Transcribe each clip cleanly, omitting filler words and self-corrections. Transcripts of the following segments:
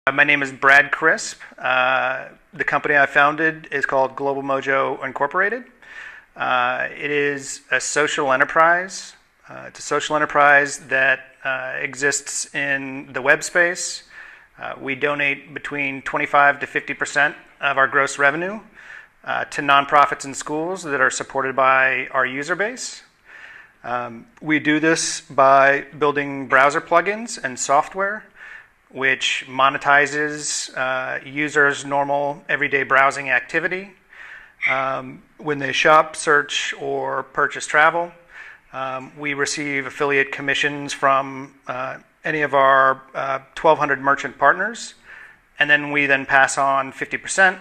My name is Brad Crisp. The company I founded is called GlobalMojo Incorporated. It is a social enterprise. It's a social enterprise that exists in the web space. We donate between 25 to 50% of our gross revenue to nonprofits and schools that are supported by our user base. We do this by building browser plugins and software which monetizes users' normal everyday browsing activity. When they shop, search, or purchase travel, we receive affiliate commissions from any of our 1,200 merchant partners, and then we pass on 50%,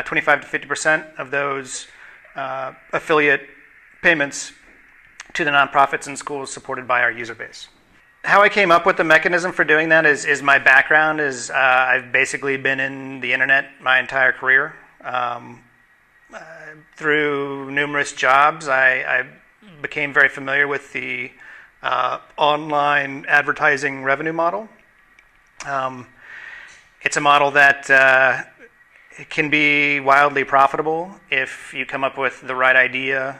25 to 50% of those affiliate payments to the nonprofits and schools supported by our user base. How I came up with the mechanism for doing that is my background is I've basically been in the internet my entire career. Through numerous jobs, I became very familiar with the online advertising revenue model. It's a model that can be wildly profitable if you come up with the right idea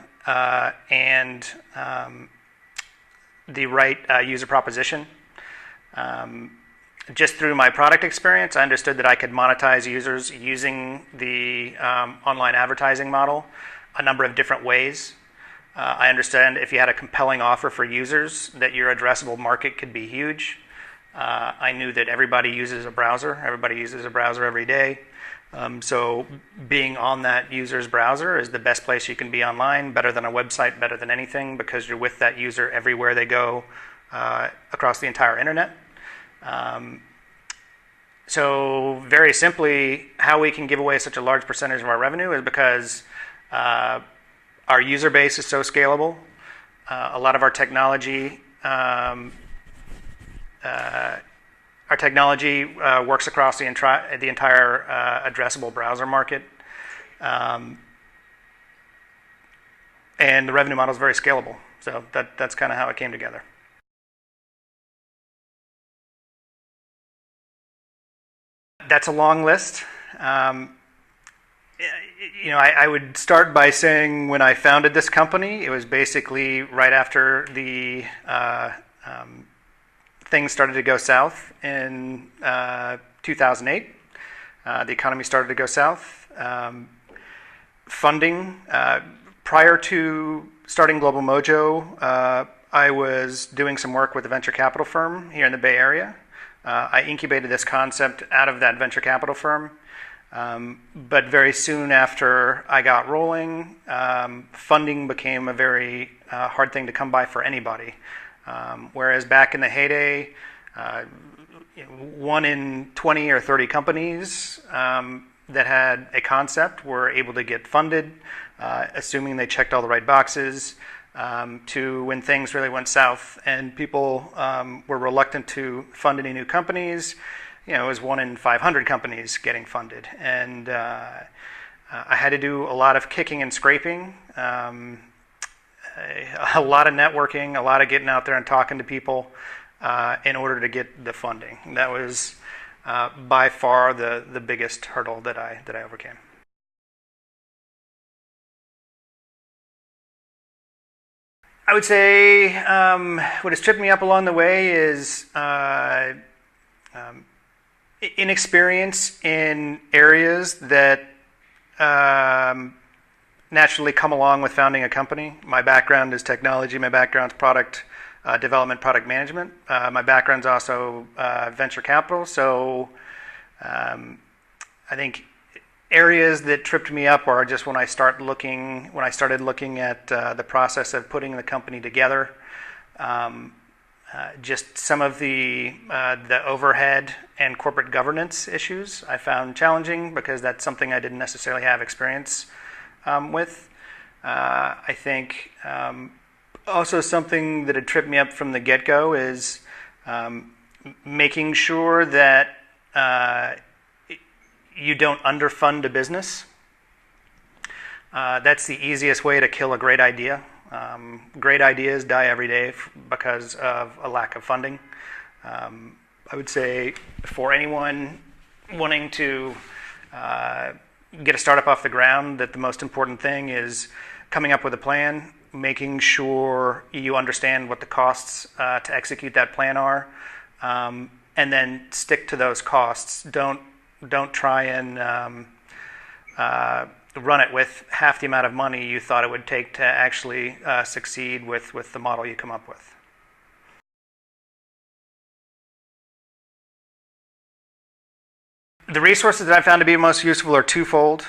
and the right user proposition. Just through my product experience, I understood that I could monetize users using the online advertising model a number of different ways. I understand if you had a compelling offer for users that your addressable market could be huge. I knew that everybody uses a browser. Everybody uses a browser every day. So being on that user's browser is the best place you can be online, better than a website, better than anything, because you're with that user everywhere they go across the entire internet. So very simply, how we can give away such a large percentage of our revenue is because our user base is so scalable. A lot of our technology works across the entire addressable browser market. And the revenue model is very scalable. So that's kind of how it came together. That's a long list. I would start by saying when I founded this company, it was basically right after the things started to go south in 2008. The economy started to go south. Funding. Prior to starting GlobalMojo, I was doing some work with a venture capital firm here in the Bay Area. I incubated this concept out of that venture capital firm. But very soon after I got rolling, funding became a very hard thing to come by for anybody. Whereas back in the heyday, 1 in 20 or 30 companies that had a concept were able to get funded, assuming they checked all the right boxes, to when things really went south and people were reluctant to fund any new companies. It was 1 in 500 companies getting funded. And I had to do a lot of kicking and scraping, a lot of networking, a lot of getting out there and talking to people in order to get the funding. That was by far the biggest hurdle that I overcame. I would say what has tripped me up along the way is inexperience in areas that naturally come along with founding a company. My background is technology. My background is product development, product management. My background is also venture capital. So I think areas that tripped me up are just when I started looking at the process of putting the company together. Just some of the overhead and corporate governance issues I found challenging because that's something I didn't necessarily have experience with. I think also something that had tripped me up from the get-go is making sure that you don't underfund a business. That's the easiest way to kill a great idea. Great ideas die every day because of a lack of funding. I would say for anyone wanting to get a startup off the ground, that the most important thing is coming up with a plan, making sure you understand what the costs to execute that plan are, and then stick to those costs. Don't try and run it with half the amount of money you thought it would take to actually succeed with the model you come up with. The resources that I found to be most useful are twofold.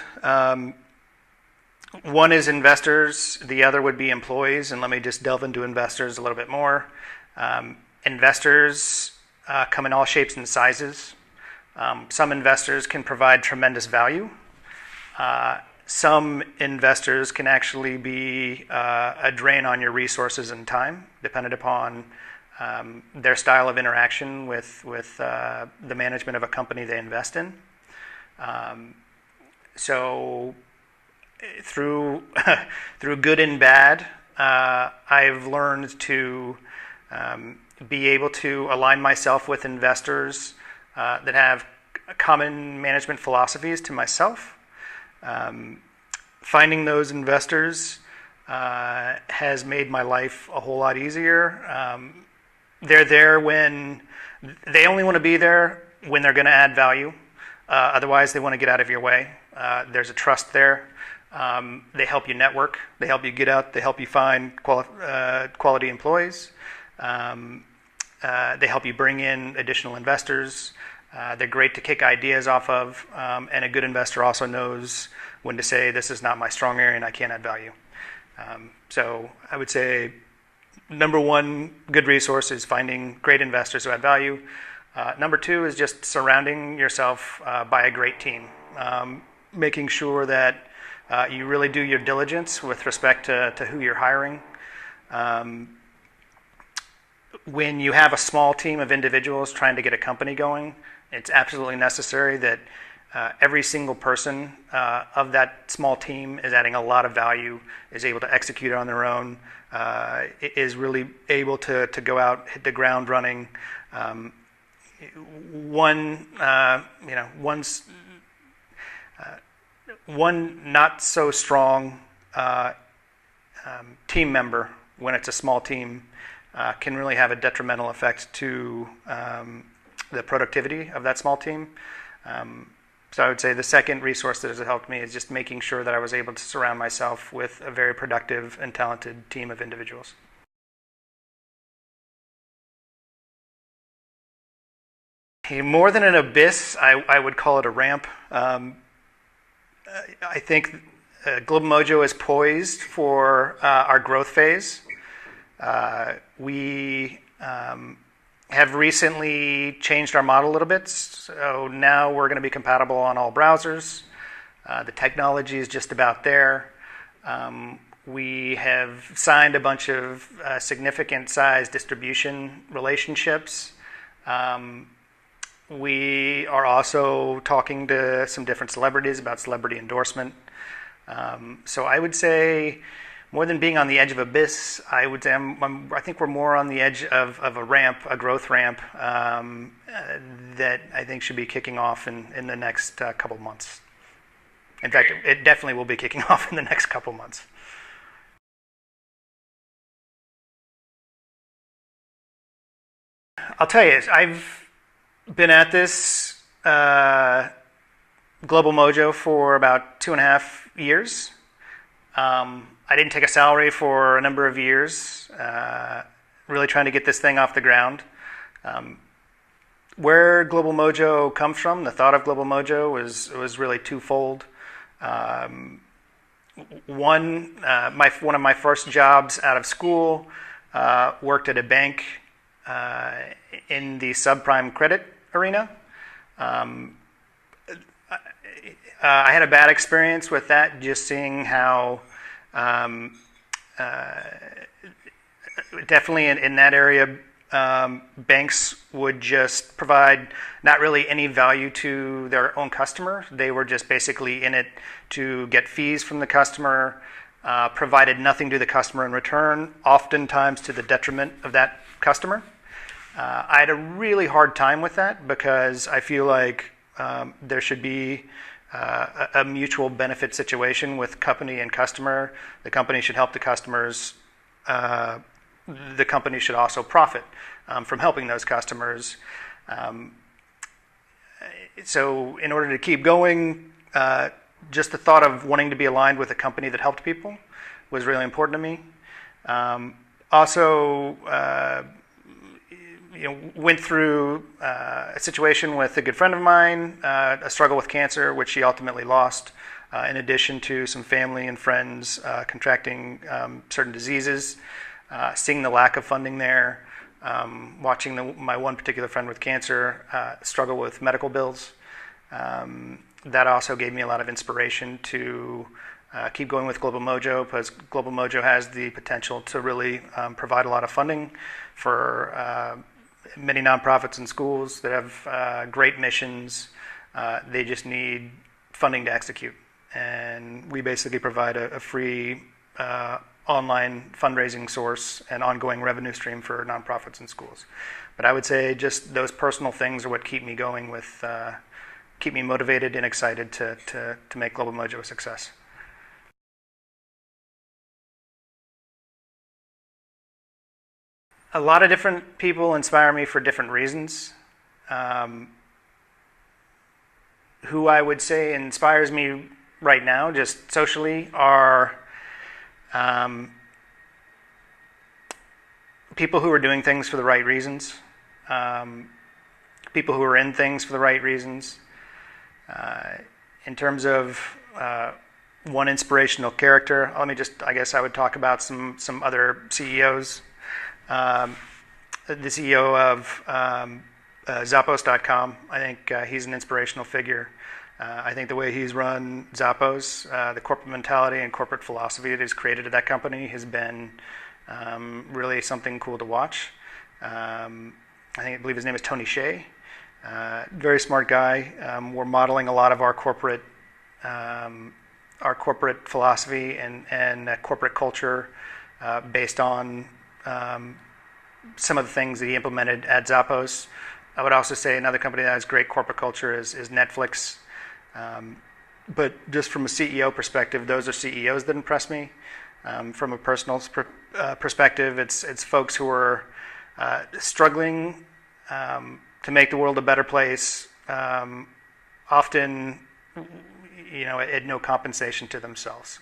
One is investors, the other would be employees, and let me just delve into investors a little bit more. Investors come in all shapes and sizes. Some investors can provide tremendous value. Some investors can actually be a drain on your resources and time, dependent upon their style of interaction with the management of a company they invest in. So through good and bad, I've learned to be able to align myself with investors that have common management philosophies to myself. Finding those investors has made my life a whole lot easier. They're there when they only want to be there when they're going to add value. Otherwise, they want to get out of your way. There's a trust there. They help you network. They help you get out. They help you find quality employees. They help you bring in additional investors. They're great to kick ideas off of. And a good investor also knows when to say, this is not my strong area and I can't add value. So I would say, number one good resource is finding great investors who add value. Number two is just surrounding yourself by a great team. Making sure that you really do your diligence with respect to who you're hiring. When you have a small team of individuals trying to get a company going, it's absolutely necessary that every single person of that small team is adding a lot of value, is able to execute on their own, is really able to go out, hit the ground running. One not so strong team member, when it's a small team, can really have a detrimental effect to the productivity of that small team. So I would say the second resource that has helped me is just making sure that I was able to surround myself with a very productive and talented team of individuals. More than an abyss, I would call it a ramp. I think GlobalMojo is poised for our growth phase. We have recently changed our model a little bit, so now we're going to be compatible on all browsers. The technology is just about there. We have signed a bunch of significant size distribution relationships. We are also talking to some different celebrities about celebrity endorsement. So I would say, more than being on the edge of abyss, I would say I think we're more on the edge of a ramp, a growth ramp, that I think should be kicking off in the next couple months. In fact, it definitely will be kicking off in the next couple months. I'll tell you, I've been at this GlobalMojo for about 2.5 years. I didn't take a salary for a number of years, really trying to get this thing off the ground. Where GlobalMojo comes from, the thought of GlobalMojo was really twofold. One of my first jobs out of school worked at a bank in the subprime credit arena. I had a bad experience with that, just seeing how definitely in that area, banks would just provide not really any value to their own customer. They were just basically in it to get fees from the customer, provided nothing to the customer in return, oftentimes to the detriment of that customer. I had a really hard time with that because I feel like there should be a mutual benefit situation with company and customer. The company should help the customers. The company should also profit from helping those customers. So in order to keep going, just the thought of wanting to be aligned with a company that helped people was really important to me. Also, went through a situation with a good friend of mine, a struggle with cancer, which she ultimately lost, in addition to some family and friends contracting certain diseases, seeing the lack of funding there, watching my one particular friend with cancer struggle with medical bills. That also gave me a lot of inspiration to keep going with GlobalMojo, because GlobalMojo has the potential to really provide a lot of funding for many nonprofits and schools that have great missions. They just need funding to execute. And we basically provide a free online fundraising source and ongoing revenue stream for nonprofits and schools. But I would say just those personal things are what keep me going with, keep me motivated and excited to make GlobalMojo a success. A lot of different people inspire me for different reasons. Who I would say inspires me right now, just socially, are people who are doing things for the right reasons, people who are in things for the right reasons. In terms of one inspirational character, I guess I would talk about some other CEOs. The CEO of Zappos.com, I think he's an inspirational figure. I think the way he's run Zappos, the corporate mentality and corporate philosophy that he's created at that company has been really something cool to watch. I believe his name is Tony Hsieh. Very smart guy. We're modeling a lot of our corporate philosophy and corporate culture based on some of the things that he implemented at Zappos. I would also say another company that has great corporate culture is Netflix. But just from a CEO perspective, those are CEOs that impress me. From a personal perspective, it's folks who are struggling to make the world a better place, often at no compensation to themselves.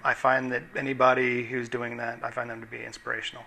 I find that anybody who's doing that, I find them to be inspirational.